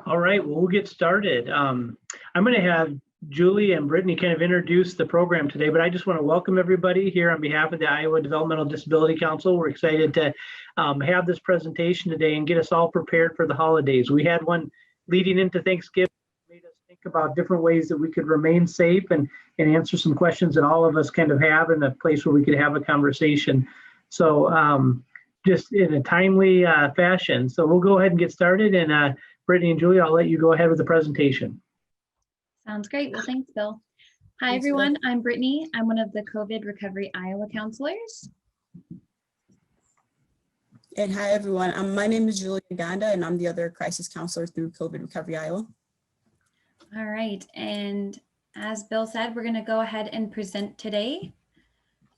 All right, well, we'll get started. I'm going to have Julie and Brittany kind of introduce the program today, but I just want to welcome everybody here on behalf of the Iowa Developmental Disability Council. We're excited to have this presentation today and get us all prepared for the holidays. We had one leading into Thanksgiving, made us think about different ways that we could remain safe and answer some questions that all of us kind of have in a place where we could have a conversation. So just in a timely fashion. So we'll go ahead and get started, and Brittany and Julie, I'll let you go ahead with the presentation. Sounds great. Well, thanks, Bill. Hi, Thanks, everyone. Bill. I'm Brittany. I'm one of the COVID Recovery Iowa counselors. And hi, everyone. My name is Julia Ganda, and I'm the other crisis counselor through COVID Recovery Iowa. All right. And as Bill said, we're going to go ahead and present today.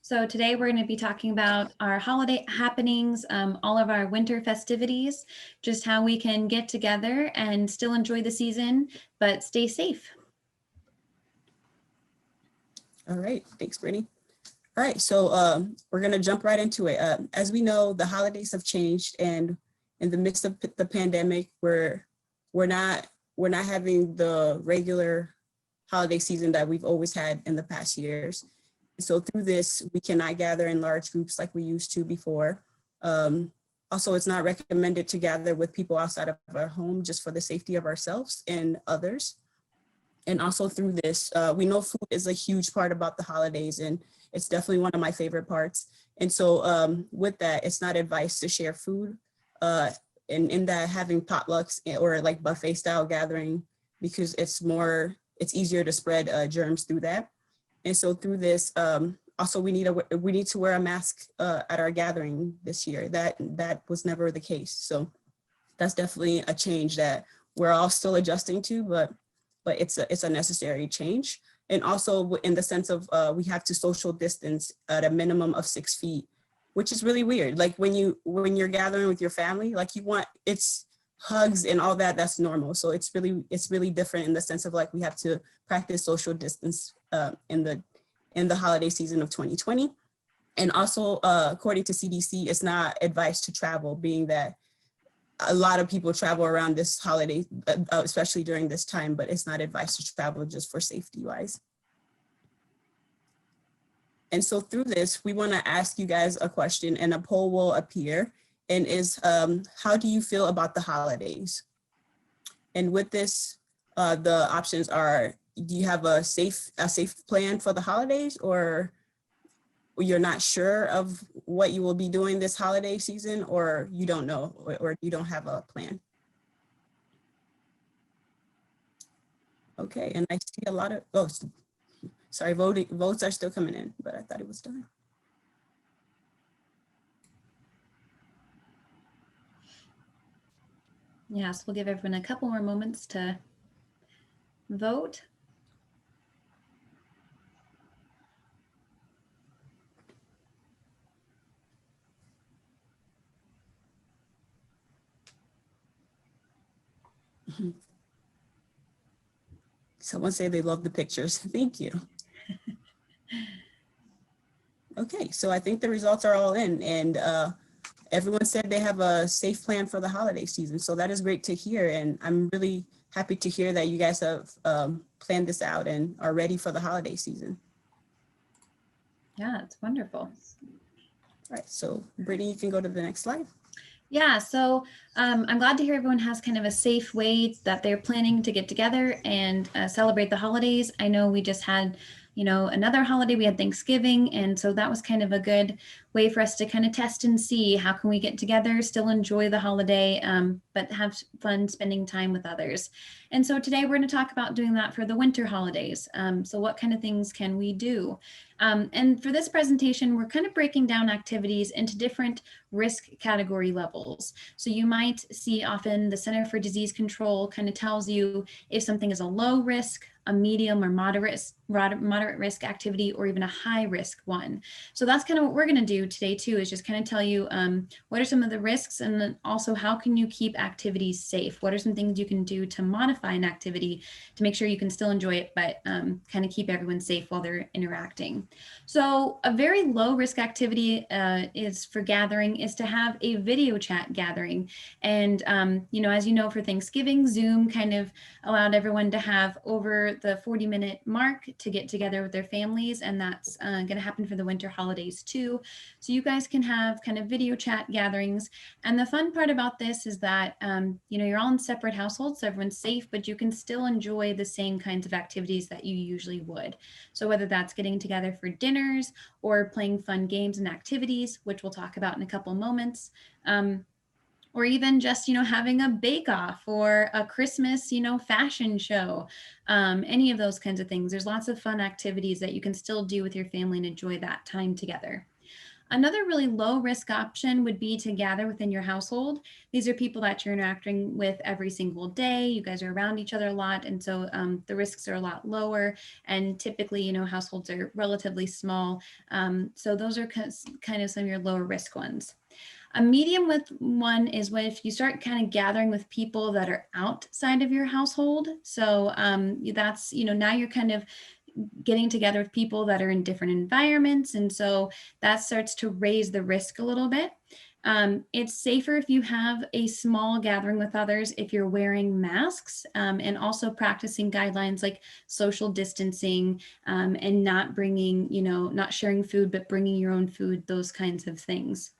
So today we're going to be talking about our holiday happenings, all of our winter festivities, just how we can get together and still enjoy the season, but stay safe. All right. Thanks, Brittany. All right. So we're going to jump right into it. As we know, the holidays have changed, and in the midst of the pandemic, we're not having the regular holiday season that we've always had in the past years. So through this, we cannot gather in large groups like we used to before. Also, it's not recommended to gather with people outside of our home just for the safety of ourselves and others. And also through this, we know food is a huge part about the holidays, and it's definitely one of my favorite parts. And so with that, it's not advice to share food, and in that having potlucks or like buffet style gathering, because it's easier to spread germs through that. And so through this, also we need to wear a mask at our gathering this year. That was never the case. So that's definitely a change that we're all still adjusting to, but it's a necessary change. And also in the sense of we have to social distance at a minimum of 6 feet, which is really weird. Like when you're gathering with your family, like it's hugs and all that, that's normal. So it's really different in the sense of like we have to practice social distance in the holiday season of 2020. And also according to CDC, it's not advised to travel, being that a lot of people travel around this holiday, especially during this time, but it's not advised to travel just for safety wise. And so through this, we want to ask you guys a question, and a poll will appear, and is how do you feel about the holidays? And with this, the options are, do you have a safe plan for the holidays, or you're not sure of what you will be doing this holiday season, or you don't know, or you don't have a plan? Okay, and I see a lot of, sorry, votes are still coming in, but I thought it was done. Yes, we'll give everyone a couple more moments to vote. Someone say they love the pictures. Thank you. Okay, so I think the results are all in, and everyone said they have a safe plan for the holiday season. So that is great to hear, and I'm really happy to hear that you guys have planned this out and are ready for the holiday season. Yeah, it's wonderful. All right, so Brittany, you can go to the next slide. Yeah, so I'm glad to hear everyone has kind of a safe way that they're planning to get together and celebrate the holidays. I know we just had, another holiday, we had Thanksgiving. And so that was kind of a good way for us to kind of test and see how can we get together, still enjoy the holiday, but have fun spending time with others. And so today we're going to talk about doing that for the winter holidays. So what kind of things can we do? And for this presentation, we're kind of breaking down activities into different risk category levels. So you might see often the Center for Disease Control kind of tells you if something is a low risk, a medium or moderate risk activity, or even a high risk one. So that's kind of what we're going to do today too, is just kind of tell you what are some of the risks, and then also how can you keep activities safe? What are some things you can do to modify an activity to make sure you can still enjoy it, but kind of keep everyone safe while they're interacting. So a very low risk activity is for gathering is to have a video chat gathering. And, as you know, for Thanksgiving, Zoom kind of allowed everyone to have over the 40-minute mark to get together with their families. And that's going to happen for the winter holidays too. So you guys can have kind of video chat gatherings. And the fun part about this is that, you're all in separate households, so everyone's safe, but you can still enjoy the same kinds of activities that you usually would. So whether that's getting together for dinners or playing fun games and activities, which we'll talk about in a couple moments, or even just, having a bake-off or a Christmas, fashion show, any of those kinds of things. There's lots of fun activities that you can still do with your family and enjoy that time together. Another really low risk option would be to gather within your household. These are people that you're interacting with every single day. You guys are around each other a lot. And so the risks are a lot lower. And typically, households are relatively small. So those are kind of some of your lower risk ones. A medium with one is when if you start kind of gathering with people that are outside of your household. So that's, now you're kind of getting together with people that are in different environments. And so that starts to raise the risk a little bit. It's safer if you have a small gathering with others, if you're wearing masks and also practicing guidelines like social distancing and not bringing, not sharing food, but bringing your own food, those kinds of things.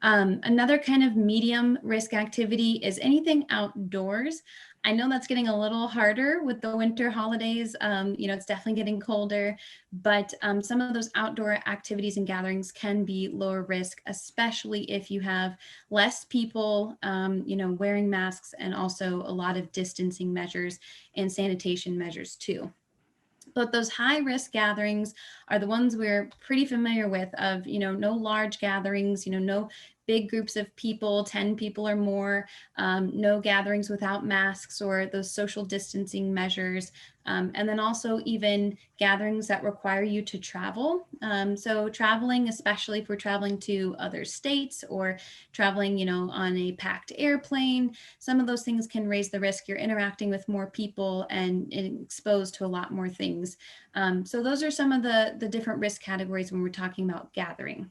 Another kind of medium risk activity is anything outdoors. I know that's getting a little harder with the winter holidays. It's definitely getting colder, but some of those outdoor activities and gatherings can be lower risk, especially if you have less people, wearing masks, and also a lot of distancing measures and sanitation measures too. But those high risk gatherings are the ones we're pretty familiar with of, no large gatherings, no big groups of people, 10 people or more, no gatherings without masks or those social distancing measures. And then also even gatherings that require you to travel. So traveling, especially if we're traveling to other states or traveling, on a packed airplane, some of those things can raise the risk. You're interacting with more people and exposed to a lot more things. So those are some of the different risk categories when we're talking about gathering.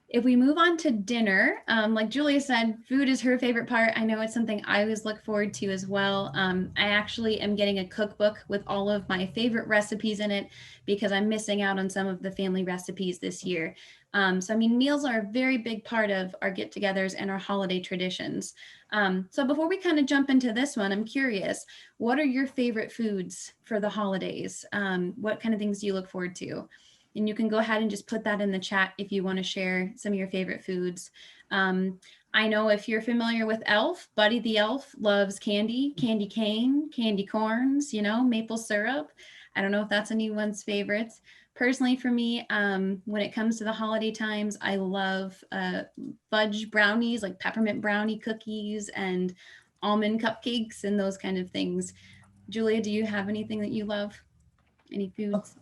If we move on to dinner, like Julia said, food is her favorite part. I know it's something I always look forward to as well. I actually am getting a cookbook with all of my favorite recipes in it because I'm missing out on some of the family recipes this year. Meals are a very big part of our get-togethers and our holiday traditions. So before we kind of jump into this one, I'm curious, what are your favorite foods for the holidays? What kind of things do you look forward to? And you can go ahead and just put that in the chat if you want to share some of your favorite foods. I know if you're familiar with Elf, Buddy the Elf loves candy cane, candy corns, maple syrup. I don't know if that's anyone's favorites. Personally, for me, when it comes to the holiday times, I love fudge brownies, like peppermint brownie cookies and almond cupcakes and those kind of things. Julia, do you have anything that you love? Any foods?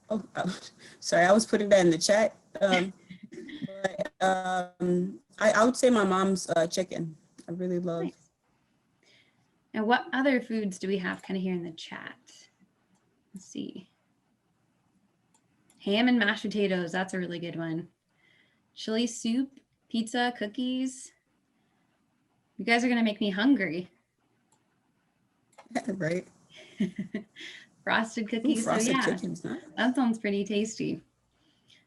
Oh, sorry, I was putting that in the chat. I would say my mom's chicken. I really love. Nice. And what other foods do we have kind of here in the chat? Let's see. Ham and mashed potatoes. That's a really good one. Chili soup, pizza, cookies. You guys are going to make me hungry. Right. Frosted cookies. Ooh, frosted so yeah, chickens, nice. That sounds pretty tasty.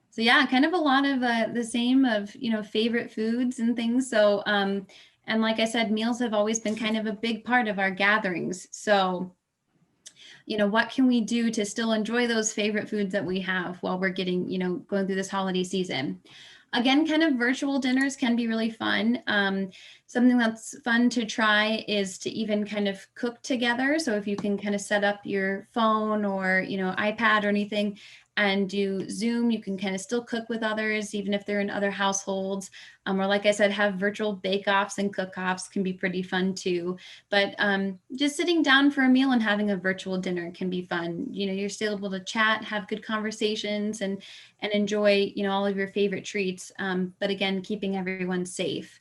So yeah, kind of a lot of the same of, favorite foods and things. So, and like I said, meals have always been kind of a big part of our gatherings. So, what can we do to still enjoy those favorite foods that we have while we're getting, going through this holiday season? Again, kind of virtual dinners can be really fun. Something that's fun to try is to even kind of cook together. So if you can kind of set up your phone or, iPad or anything and do Zoom, you can kind of still cook with others, even if they're in other households. Or like I said, have virtual bake-offs and cook-offs can be pretty fun too. But just sitting down for a meal and having a virtual dinner can be fun. You're still able to chat, have good conversations, and enjoy, all of your favorite treats. But again, keeping everyone safe.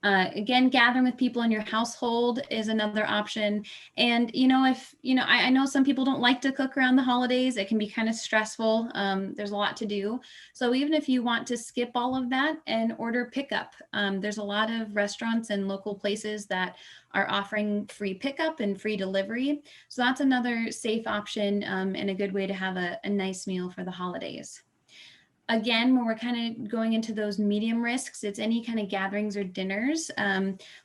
Again, gathering with people in your household is another option. And, I know some people don't like to cook around the holidays. It can be kind of stressful. There's a lot to do. So even if you want to skip all of that and order pickup, there's a lot of restaurants and local places that are offering free pickup and free delivery. So that's another safe option and a good way to have a nice meal for the holidays. Again, when we're kind of going into those medium risks, it's any kind of gatherings or dinners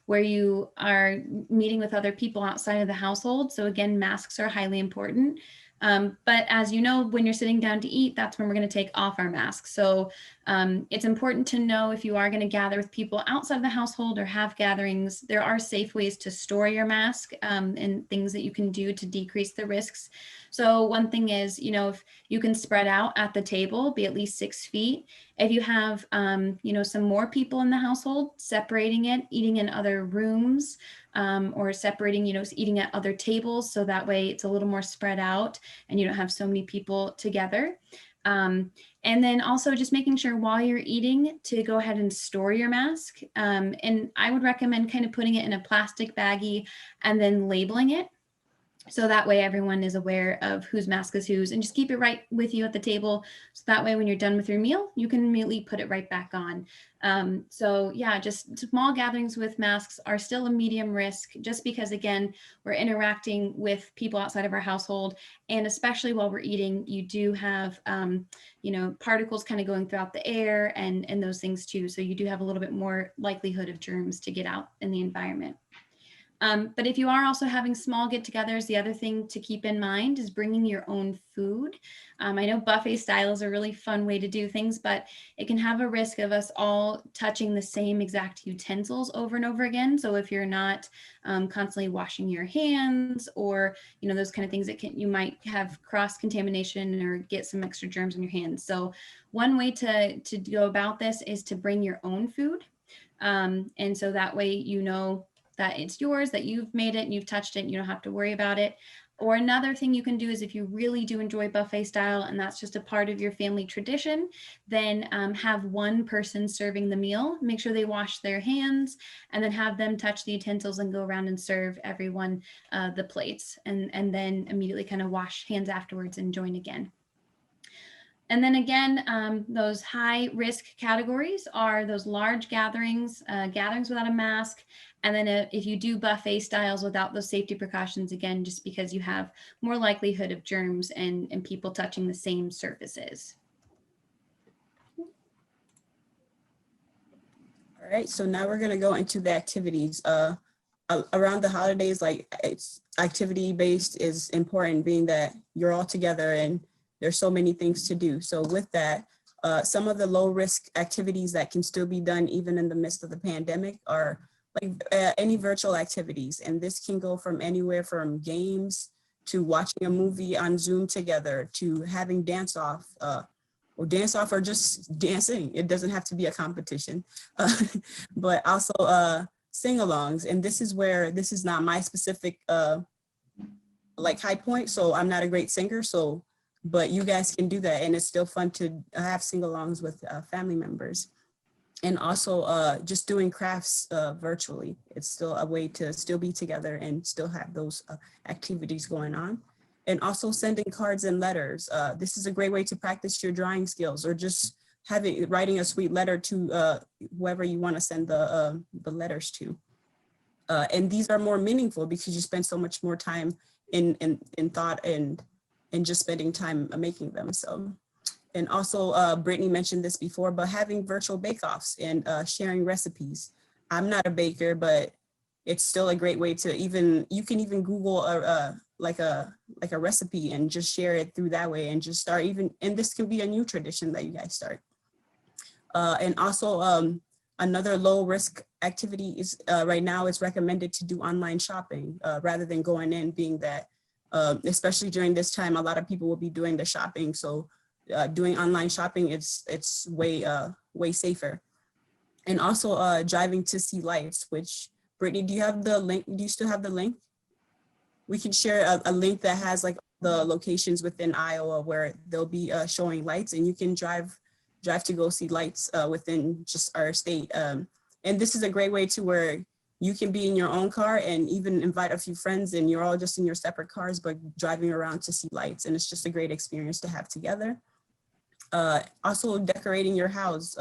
where you are meeting with other people outside of the household. So again, masks are highly important. But as you know, when you're sitting down to eat, that's when we're going to take off our masks. So it's important to know if you are going to gather with people outside of the household or have gatherings, there are safe ways to store your mask and things that you can do to decrease the risks. So one thing is, if you can spread out at the table, be at least 6 feet. If you have, some more people in the household, separating it, eating in other rooms, or separating, eating at other tables. So that way it's a little more spread out and you don't have so many people together. And then also just making sure while you're eating to go ahead and store your mask. And I would recommend kind of putting it in a plastic baggie and then labeling it. So that way everyone is aware of whose mask is whose, and just keep it right with you at the table. So that way when you're done with your meal, you can immediately put it right back on. So yeah, just small gatherings with masks are still a medium risk, just because again, we're interacting with people outside of our household. And especially while we're eating, you do have, particles kind of going throughout the air and those things too. So you do have a little bit more likelihood of germs to get out in the environment. But if you are also having small get-togethers, the other thing to keep in mind is bringing your own food. I know buffet style is a really fun way to do things, but it can have a risk of us all touching the same exact utensils over and over again. So if you're not constantly washing your hands or, those kind of things that you might have cross-contamination or get some extra germs in your hands. So one way to go about this is to bring your own food. And so that way, that it's yours, that you've made it and you've touched it, and you don't have to worry about it. Or another thing you can do is if you really do enjoy buffet style and that's just a part of your family tradition, then have one person serving the meal, make sure they wash their hands, and then have them touch the utensils and go around and serve everyone the plates, and then immediately kind of wash hands afterwards and join again. And then again, those high risk categories are those large gatherings, gatherings without a mask. And then if you do buffet styles without those safety precautions, again, just because you have more likelihood of germs and people touching the same surfaces. All right, so now we're gonna go into the activities. Around the holidays, like it's activity based is important, being that you're all together and there's so many things to do. So with that, some of the low risk activities that can still be done even in the midst of the pandemic are like any virtual activities. And this can go from anywhere from games to watching a movie on Zoom together to having dance off or just dancing. It doesn't have to be a competition, but also sing-alongs. And this is where, this is not my specific like high point. So I'm not a great singer. But you guys can do that. And it's still fun to have sing-alongs with family members. And also just doing crafts virtually. It's still a way to still be together and still have those activities going on. And also sending cards and letters. This is a great way to practice your drawing skills, or just writing a sweet letter to whoever you want to send the letters to. And these are more meaningful because you spend so much more time in thought and just spending time making them. So, and also Brittany mentioned this before, but having virtual bake-offs and sharing recipes. I'm not a baker, but it's still a great way to you can even Google like a recipe and just share it through that way, and just start and this can be a new tradition that you guys start. And also another low risk activity is right now it's recommended to do online shopping rather than going in, being that especially during this time, a lot of people will be doing the shopping. So doing online shopping, it's way safer. And also driving to see lights, which Brittany, do you have the link? Do you still have the link? We can share a link that has like the locations within Iowa where they'll be showing lights, and you can drive to go see lights within just our state. And this is a great way to where you can be in your own car and even invite a few friends, and you're all just in your separate cars, but driving around to see lights. And it's just a great experience to have together. Also decorating your house.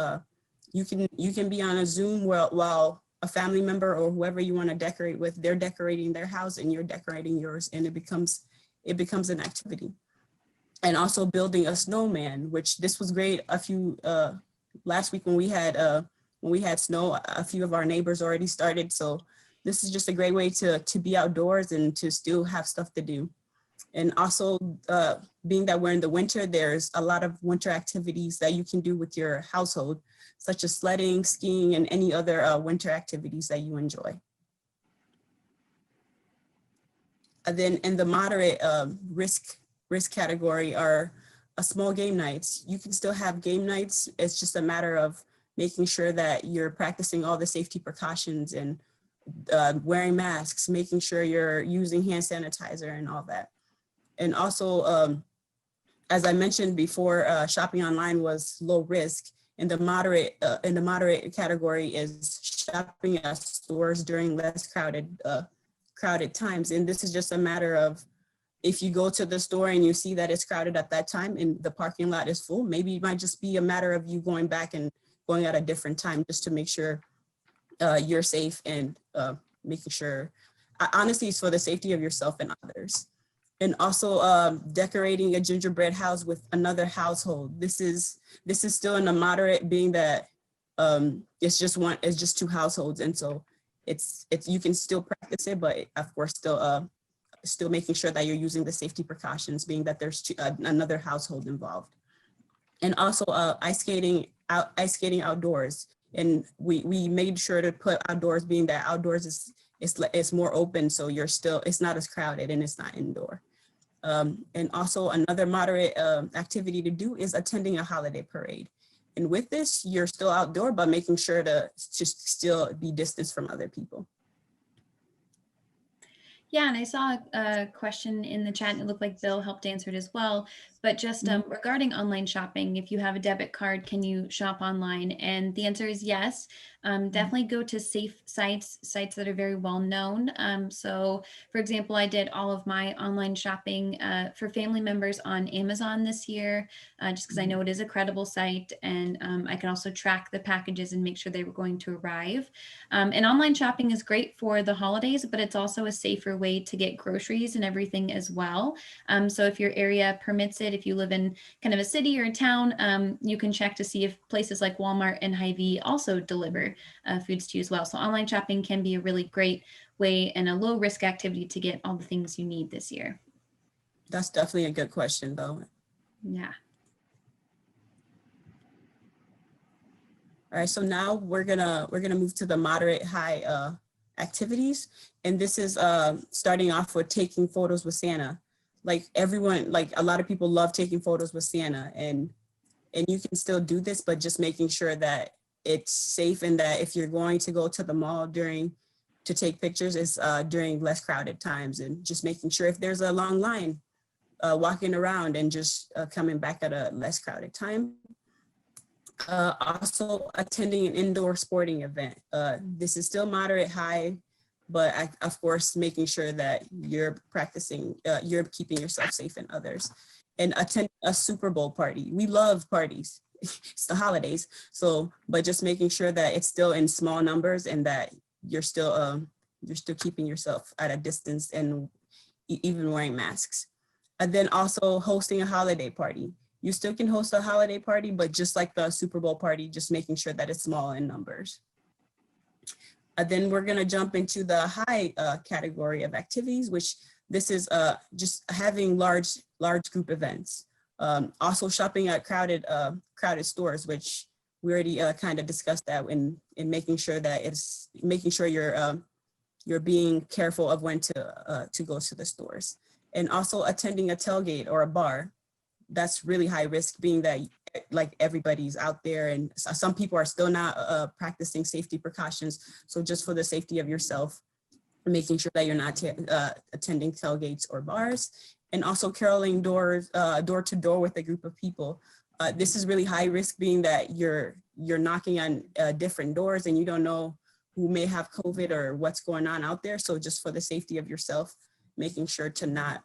You can be on a Zoom while a family member or whoever you want to decorate with, they're decorating their house and you're decorating yours, and it becomes an activity. And also building a snowman, which this was great last week when we had snow, a few of our neighbors already started. So this is just a great way to be outdoors and to still have stuff to do. And also being that we're in the winter, there's a lot of winter activities that you can do with your household, such as sledding, skiing, and any other winter activities that you enjoy. And then in the moderate risk category are small game nights. You can still have game nights. It's just a matter of making sure that you're practicing all the safety precautions and wearing masks, making sure you're using hand sanitizer and all that. And also, as I mentioned before, shopping online was low risk. In the moderate category is shopping at stores during less crowded times. And this is just a matter of, if you go to the store and you see that it's crowded at that time and the parking lot is full, maybe it might just be a matter of you going back and going at a different time just to make sure you're safe and making sure, honestly, it's for the safety of yourself and others. And also decorating a gingerbread house with another household. This is still in the moderate, being that it's just two households, and so it's you can still practice it, but of course still making sure that you're using the safety precautions, being that there's another household involved. And also ice skating outdoors, and we made sure to put outdoors, being that outdoors is more open, so it's not as crowded and it's not indoor. And also another moderate activity to do is attending a holiday parade. And with this, you're still outdoor, but making sure to just still be distanced from other people. Yeah, and I saw a question in the chat, and it looked like Bill helped answer it as well. But just regarding online shopping, if you have a debit card, can you shop online? And the answer is yes. Definitely go to safe sites that are very well known. So for example, I did all of my online shopping for family members on Amazon this year, just because I know it is a credible site, and I can also track the packages and make sure they were going to arrive. And online shopping is great for the holidays, but it's also a safer way to get groceries and everything as well. So if your area permits it, if you live in kind of a city or a town, you can check to see if places like Walmart and Hy-Vee also deliver foods to you as well. So online shopping can be a really great way and a low risk activity to get all the things you need this year. That's definitely a good question, though. Yeah. All right, so now we're gonna move to the moderate high activities, and this is starting off with taking photos with Santa. Like everyone, like a lot of people love taking photos with Santa, and you can still do this, but just making sure that it's safe, and that if you're going to go to the mall to take pictures, is during less crowded times, and just making sure if there's a long line, walking around and just coming back at a less crowded time. Also attending an indoor sporting event. This is still moderate high, but of course, making sure that you're practicing, you're keeping yourself safe and others. And attend a Super Bowl party. We love parties. It's the holidays. So, but just making sure that it's still in small numbers, and that you're still keeping yourself at a distance, and even wearing masks. And then also hosting a holiday party. You still can host a holiday party, but just like the Super Bowl party, just making sure that it's small in numbers. Then we're gonna jump into the high category of activities, which this is just having large group events. Also shopping at crowded stores, which we already kind of discussed that in making sure that you're being careful of when to go to the stores. And also attending a tailgate or a bar, that's really high risk, being that like everybody's out there and some people are still not practicing safety precautions. So just for the safety of yourself, making sure that you're not attending tailgates or bars, and also caroling door to door with a group of people. This is really high risk, being that you're knocking on different doors and you don't know who may have COVID or what's going on out there. So just for the safety of yourself, making sure to not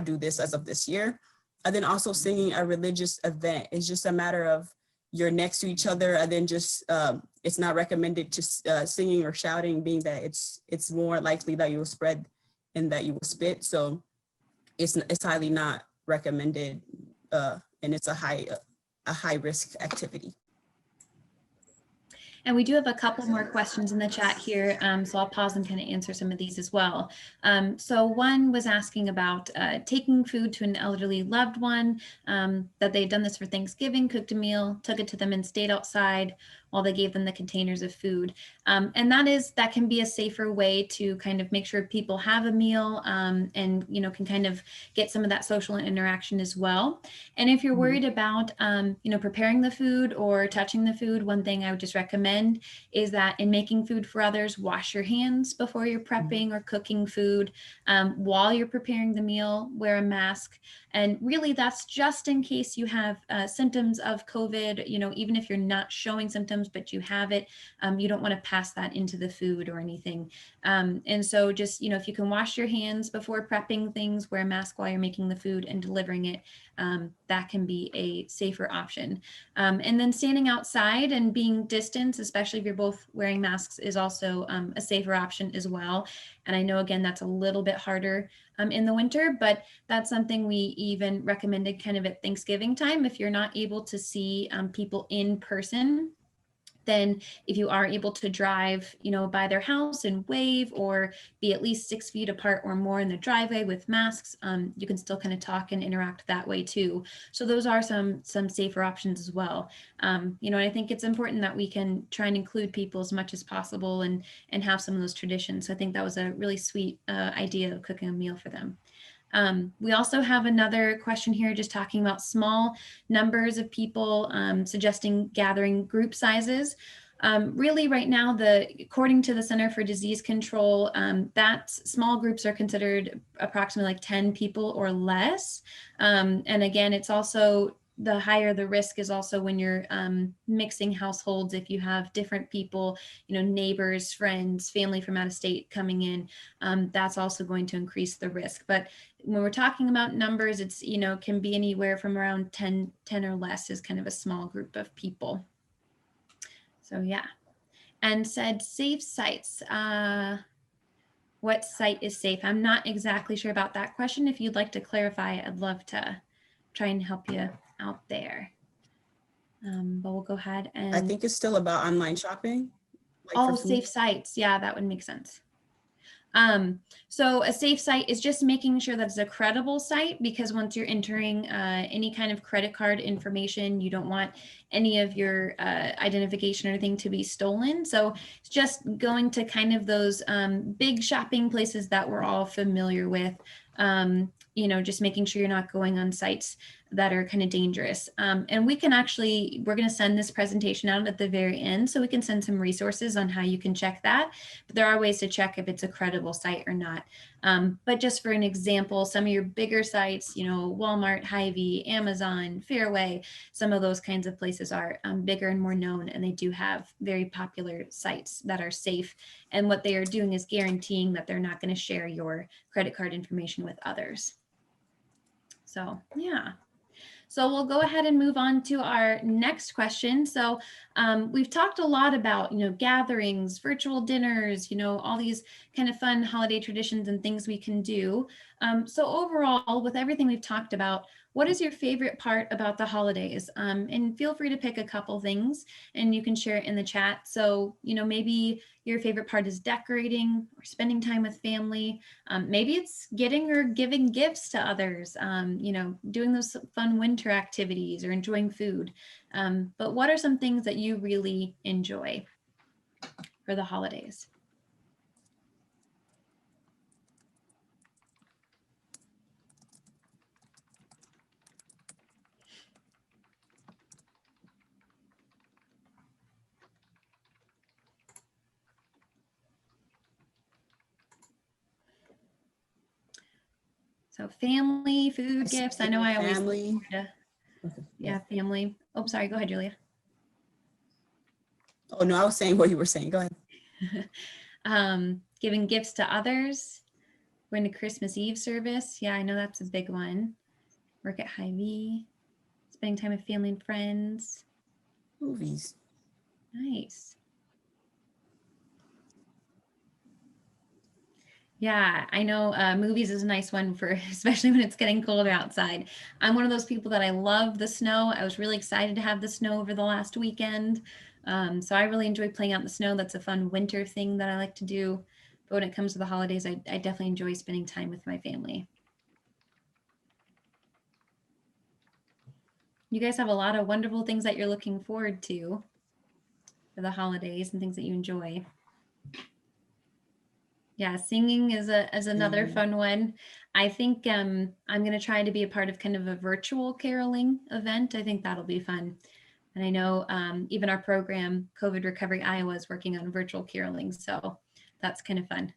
do this as of this year. And then also singing a religious event is just a matter of you're next to each other, and then just it's not recommended just singing or shouting, being that it's more likely that you will spread and that you will spit. So it's highly not recommended, and it's a high risk activity. And we do have a couple more questions in the chat here, so I'll pause and kind of answer some of these as well. So one was asking about taking food to an elderly loved one, that they'd done this for Thanksgiving, cooked a meal, took it to them and stayed outside while they gave them the containers of food. And that can be a safer way to kind of make sure people have a meal, and can kind of get some of that social interaction as well. And if you're worried about preparing the food or touching the food, one thing I would just recommend is that in making food for others, wash your hands before you're prepping or cooking food. While you're preparing the meal, wear a mask. And really that's just in case you have symptoms of COVID, even if you're not showing symptoms, but you have it, you don't want to pass that into the food or anything. And so just, if you can wash your hands before prepping things, wear a mask while you're making the food and delivering it, that can be a safer option. And then standing outside and being distanced, especially if you're both wearing masks, is also a safer option as well. And I know, again, that's a little bit harder in the winter, but that's something we even recommended kind of at Thanksgiving time. If you're not able to see people in person, then if you are able to drive, by their house and wave, or be at least 6 feet apart or more in the driveway with masks, you can still kind of talk and interact that way too. So those are some safer options as well. And I think it's important that we can try and include people as much as possible and have some of those traditions. So I think that was a really sweet idea of cooking a meal for them. We also have another question here just talking about small numbers of people, suggesting gathering group sizes. Really right now, according to the Center for Disease Control, that small groups are considered approximately like 10 people or less. And again, it's also the higher the risk is also when you're mixing households. If you have different people, neighbors, friends, family from out of state coming in, that's also going to increase the risk. But when we're talking about numbers, it's, can be anywhere from around 10 or less is kind of a small group of people. So yeah. And said safe sites. What site is safe? I'm not exactly sure about that question. If you'd like to clarify, I'd love to try and help you out there. But we'll go ahead and. I think it's still about online shopping. Safe sites. Yeah, that would make sense. So a safe site is just making sure that it's a credible site, because once you're entering any kind of credit card information, you don't want any of your identification or anything to be stolen. So it's just going to kind of those big shopping places that we're all familiar with. Just making sure you're not going on sites that are kind of dangerous. And we're going to send this presentation out at the very end, so we can send some resources on how you can check that. But there are ways to check if it's a credible site or not. But just for an example, some of your bigger sites, Walmart, Hy-Vee, Amazon, Fairway, some of those kinds of places are bigger and more known, and they do have very popular sites that are safe. And what they are doing is guaranteeing that they're not going to share your credit card information with others. So yeah. So we'll go ahead and move on to our next question. So we've talked a lot about, gatherings, virtual dinners, all these kind of fun holiday traditions and things we can do. So overall, with everything we've talked about, what is your favorite part about the holidays? And feel free to pick a couple things and you can share it in the chat. So, maybe your favorite part is decorating or spending time with family. Maybe it's getting or giving gifts to others, doing those fun winter activities or enjoying food. But what are some things that you really enjoy for the holidays? So family, food, gifts. I know I always look family. forward to, Okay, yeah, family. Oh, sorry. Go ahead, Julia. Oh, no, I was saying what you were saying. Go ahead. Giving gifts to others, going to Christmas Eve service. Yeah, I know that's a big one. Work at Hy-Vee, spending time with family and friends. Movies. Nice. Yeah, I know movies is a nice one for, especially when it's getting colder outside. I'm one of those people that I love the snow. I was really excited to have the snow over the last weekend. So I really enjoy playing out in the snow. That's a fun winter thing that I like to do. But when it comes to the holidays, I definitely enjoy spending time with my family. You guys have a lot of wonderful things that you're looking forward to for the holidays and things that you enjoy. Yeah, singing is another fun one. I think I'm going to try to be a part of kind of a virtual caroling event. I think that'll be fun. And I know even our program, COVID Recovery Iowa, is working on virtual caroling. So that's kind of fun.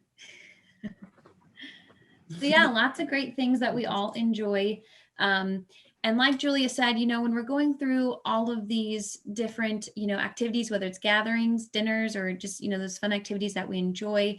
So yeah, lots of great things that we all enjoy. And like Julia said, when we're going through all of these different, activities, whether it's gatherings, dinners, or just, those fun activities that we enjoy,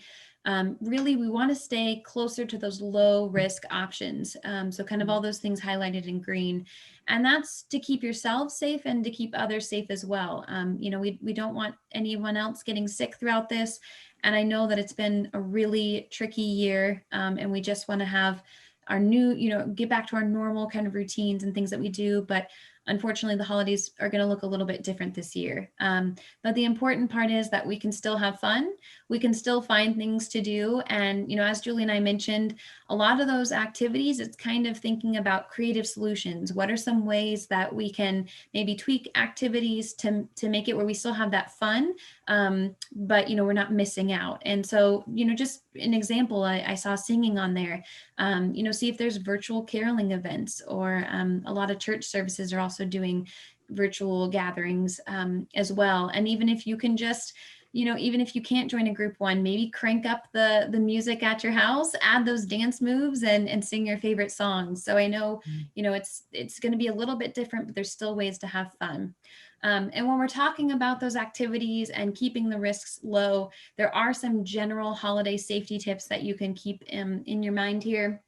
really, we want to stay closer to those low risk options. So kind of all those things highlighted in green, and that's to keep yourself safe and to keep others safe as well. We don't want anyone else getting sick throughout this. And I know that it's been a really tricky year, and we just want to have our new, get back to our normal kind of routines and things that we do. But unfortunately, the holidays are going to look a little bit different this year. But the important part is that we can still have fun. We can still find things to do. And, as Julie and I mentioned, a lot of those activities, it's kind of thinking about creative solutions. What are some ways that we can maybe tweak activities to make it where we still have that fun, but, we're not missing out. And so, just an example, I saw singing on there, see if there's virtual caroling events, or a lot of church services are also doing virtual gatherings as well. And even if you can just, even if you can't join a group one, maybe crank up the music at your house, add those dance moves and sing your favorite songs. So I know, it's going to be a little bit different, but there's still ways to have fun. And when we're talking about those activities and keeping the risks low, there are some general holiday safety tips that you can keep in your mind here.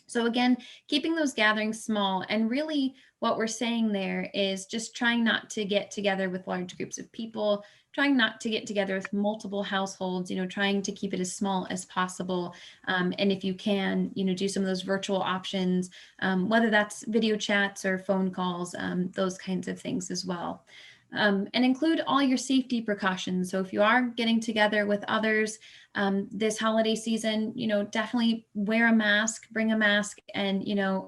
So again, keeping those gatherings small, and really what we're saying there is just trying not to get together with large groups of people, trying not to get together with multiple households, trying to keep it as small as possible. And if you can, do some of those virtual options, whether that's video chats or phone calls, those kinds of things as well. And include all your safety precautions. So if you are getting together with others this holiday season, definitely wear a mask, bring a mask, and,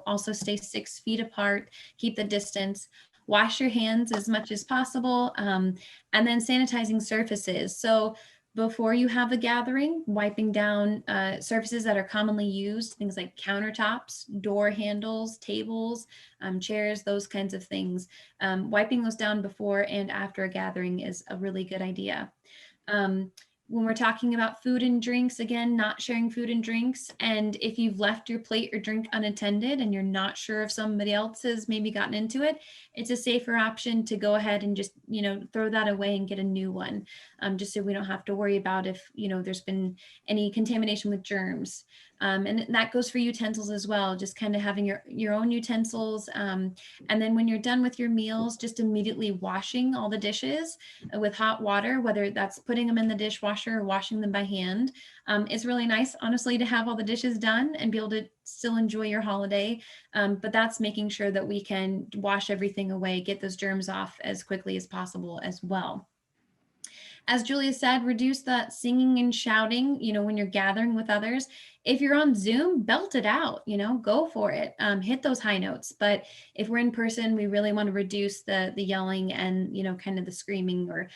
also stay 6 feet apart, keep the distance, wash your hands as much as possible, and then sanitizing surfaces. So before you have a gathering, wiping down surfaces that are commonly used, things like countertops, door handles, tables, chairs, those kinds of things. Wiping those down before and after a gathering is a really good idea. When we're talking about food and drinks, again, not sharing food and drinks. And if you've left your plate or drink unattended and you're not sure if somebody else has maybe gotten into it, it's a safer option to go ahead and just, throw that away and get a new one, just so we don't have to worry about if, there's been any contamination with germs. And that goes for utensils as well, just kind of having your own utensils. And then when you're done with your meals, just immediately washing all the dishes with hot water, whether that's putting them in the dishwasher dishwasher or washing them by hand. It's really nice, honestly, to have all the dishes done and be able to still enjoy your holiday. But that's making sure that we can wash everything away, get those germs off as quickly as possible as well. As Julia said, reduce that singing and shouting, when you're gathering with others. If you're on Zoom, belt it out, go for it, hit those high notes. But if we're in person, we really want to reduce the yelling and, kind of the screaming or,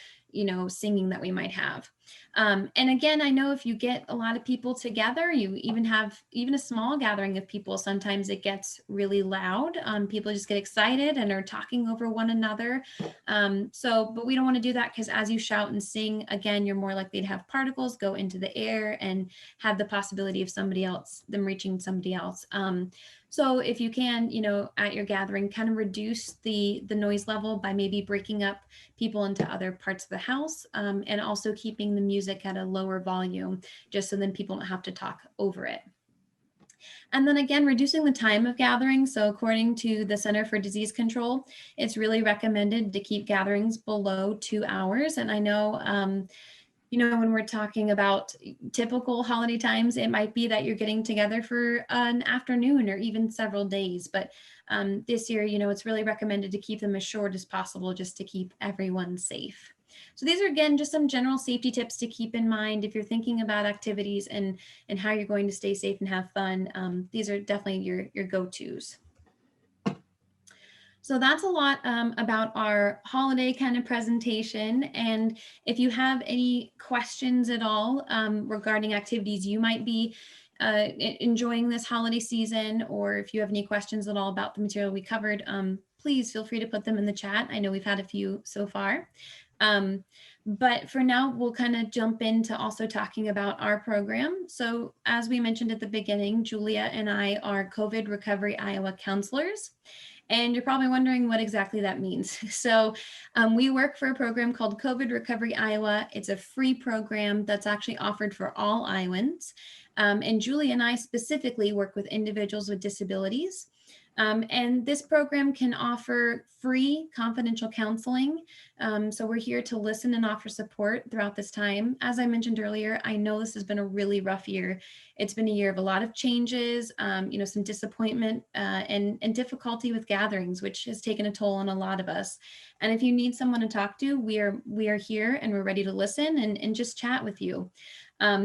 singing that we might have. And again, I know if you get a lot of people together, you even have a small gathering of people, sometimes it gets really loud. People just get excited and are talking over one another. But we don't want to do that, because as you shout and sing, again, you're more likely to have particles go into the air and have the possibility of them reaching somebody else. So if you can, at your gathering, kind of reduce the noise level by maybe breaking up people into other parts of the house, and also keeping the music at a lower volume, just so then people don't have to talk over it. And then again, reducing the time of gathering. So according to the Center for Disease Control, it's really recommended to keep gatherings below 2 hours. And I know, when we're talking about typical holiday times, it might be that you're getting together for an afternoon or even several days. But this year, it's really recommended to keep them as short as possible, just to keep everyone safe. So these are, again, just some general safety tips to keep in mind if you're thinking about activities and how you're going to stay safe and have fun. These are definitely your go-tos. So that's a lot about our holiday kind of presentation. And if you have any questions at all regarding activities you might be enjoying this holiday season, or if you have any questions at all about the material we covered, please feel free to put them in the chat. I know we've had a few so far. But for now, we'll kind of jump into also talking about our program. So as we mentioned at the beginning, Julia and I are COVID Recovery Iowa counselors. And you're probably wondering what exactly that means. So we work for a program called COVID Recovery Iowa. It's a free program that's actually offered for all Iowans. And Julie and I specifically work with individuals with disabilities. And this program can offer free confidential counseling. So we're here to listen and offer support throughout this time. As I mentioned earlier, I know this has been a really rough year. It's been a year of a lot of changes, some disappointment and difficulty with gatherings, which has taken a toll on a lot of us. And if you need someone to talk to, we are here and we're ready to listen and just chat with you.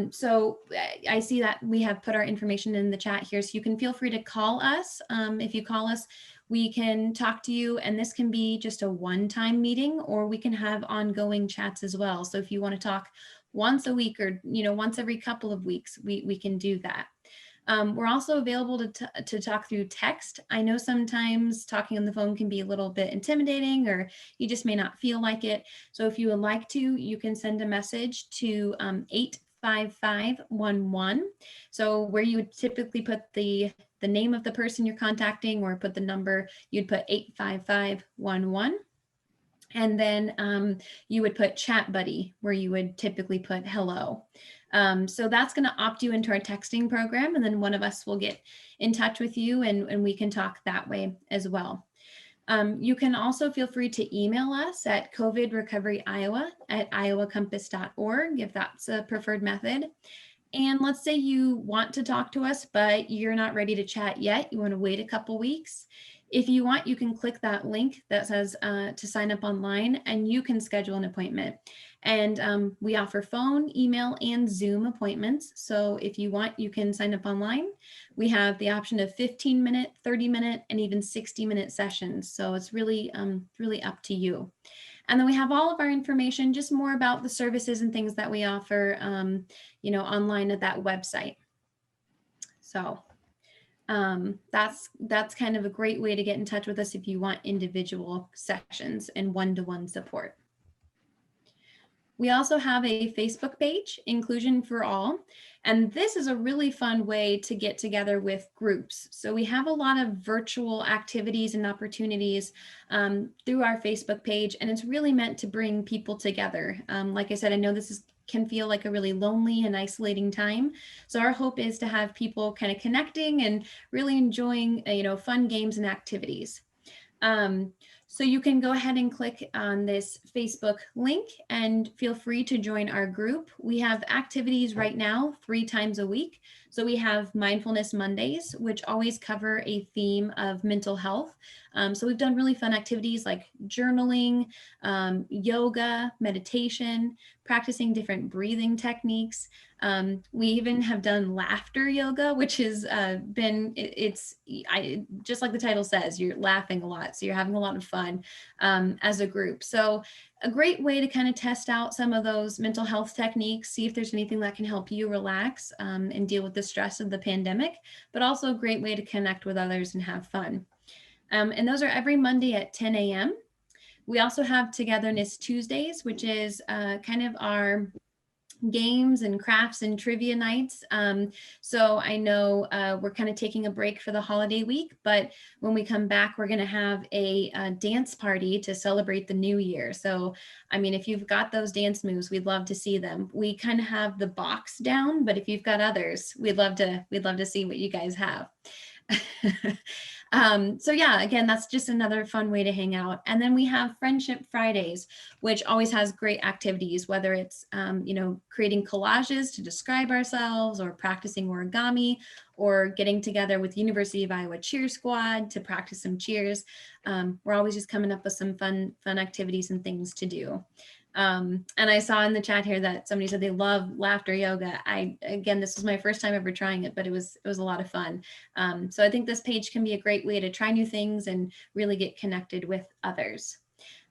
So I see that we have put our information in the chat here, so you can feel free to call us. If you call us, we can talk to you, and this can be just a one-time meeting, or we can have ongoing chats as well. So if you want to talk once a week or once every couple of weeks, we can do that. We're also available to talk through text. I know sometimes talking on the phone can be a little bit intimidating, or you just may not feel like it. So if you would like to, you can send a message to 85511. So where you would typically put the name of the person you're contacting, or put the number, you'd put 85511. And then you would put chat buddy, where you would typically put hello. So that's going to opt you into our texting program, and then one of us will get in touch with you, and we can talk that way as well. You can also feel free to email us at covidrecoveryiowa@iowacompass.org if that's a preferred method. And let's say you want to talk to us, but you're not ready to chat yet. You want to wait a couple weeks. If you want, you can click that link that says to sign up online, and you can schedule an appointment. And we offer phone, email, and Zoom appointments. So if you want, you can sign up online. We have the option of 15-minute, 30-minute, and even 60-minute sessions. So it's really, really up to you. And then we have all of our information, just more about the services and things that we offer, online at that website. So that's kind of a great way to get in touch with us if you want individual sessions and one-to-one support. We also have a Facebook page, Inclusion for All, and this is a really fun way to get together with groups. So we have a lot of virtual activities and opportunities through our Facebook page, and it's really meant to bring people together. Like I said, I know this can feel like a really lonely and isolating time. So our hope is to have people kind of connecting and really enjoying, fun games and activities. So you can go ahead and click on this Facebook link and feel free to join our group. We have activities right now 3 times a week. So we have Mindfulness Mondays, which always cover a theme of mental health. So we've done really fun activities like journaling, yoga, meditation, practicing different breathing techniques. We even have done laughter yoga, which has just like the title says, you're laughing a lot. So you're having a lot of fun as a group. So a great way to kind of test out some of those mental health techniques, see if there's anything that can help you relax and deal with the stress of the pandemic, but also a great way to connect with others and have fun. And those are every Monday at 10 a.m. We also have Togetherness Tuesdays, which is kind of our games and crafts and trivia nights. So I know we're kind of taking a break for the holiday week, but when we come back, we're going to have a dance party to celebrate the new year. So, I mean, if you've got those dance moves, we'd love to see them. We kind of have the box down, but if you've got others, we'd love to see what you guys have. So yeah, again, that's just another fun way to hang out. And then we have Friendship Fridays, which always has great activities, whether it's, creating collages to describe ourselves or practicing origami or getting together with University of Iowa Cheer Squad to practice some cheers. We're always just coming up with some fun activities and things to do. And I saw in the chat here that somebody said they love laughter yoga. Again, this was my first time ever trying it, but it was a lot of fun. So I think this page can be a great way to try new things and really get connected with others.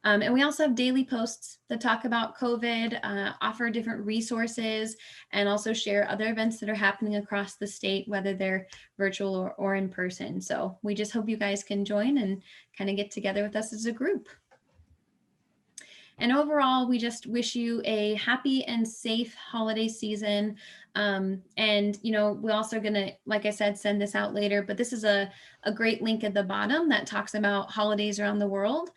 And we also have daily posts that talk about COVID, offer different resources, and also share other events that are happening across the state, whether they're virtual or in person. So we just hope you guys can join and kind of get together with us as a group. And overall, we just wish you a happy and safe holiday season. And, we're also going to, like I said, send this out later, but this is a great link at the bottom that talks about holidays around the world,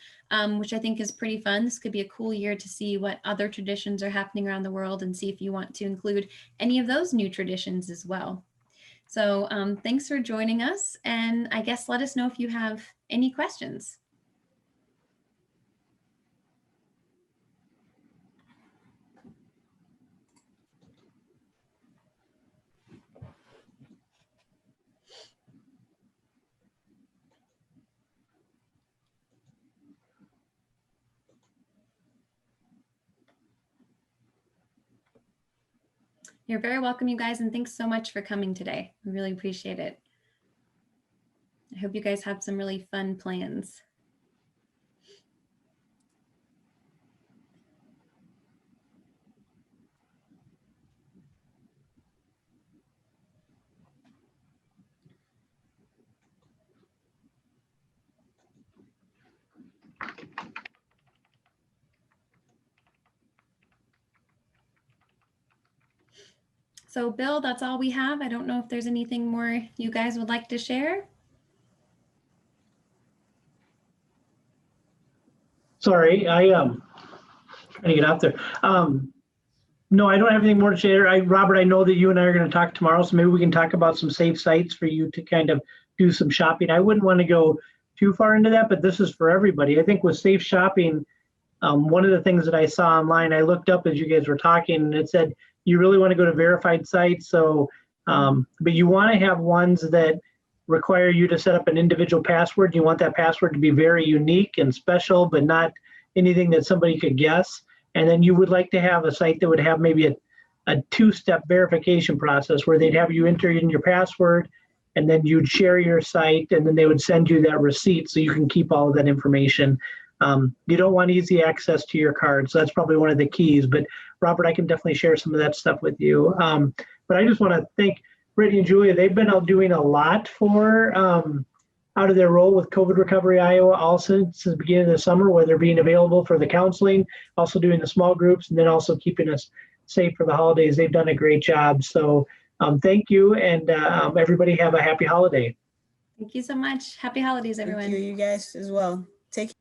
which I think is pretty fun. This could be a cool year to see what other traditions are happening around the world and see if you want to include any of those new traditions as well. So thanks for joining us. And I guess let us know if you have any questions. You're very welcome, you guys, and thanks so much for coming today. We really appreciate it. I hope you guys have some really fun plans. So Bill, that's all we have. I don't know if there's anything more you guys would like to share. Sorry, trying to get out there. No, I don't have anything more to share. Robert, I know that you and I are going to talk tomorrow, so maybe we can talk about some safe sites for you to kind of do some shopping. I wouldn't want to go too far into that, but this is for everybody. I think with safe shopping, one of the things that I saw online, I looked up as you guys were talking, and it said you really want to go to verified sites. So, but you want to have ones that require you to set up an individual password. You want that password to be very unique and special, but not anything that somebody could guess. And then you would like to have a site that would have maybe a two-step verification process where they'd have you enter in your password, and then you'd share your site, and then they would send you that receipt so you can keep all of that information. You don't want easy access to your card, so that's probably one of the keys. But Robert, I can definitely share some of that stuff with you. But I just want to thank Brittany and Julia. They've been out doing a lot for out of their role with COVID Recovery Iowa all since the beginning of the summer, where they're being available for the counseling, also doing the small groups, and then also keeping us safe for the holidays. They've done a great job. So thank you, and everybody have a happy holiday. Thank you so much. Happy holidays, everyone. Thank you, you guys as well. Take care.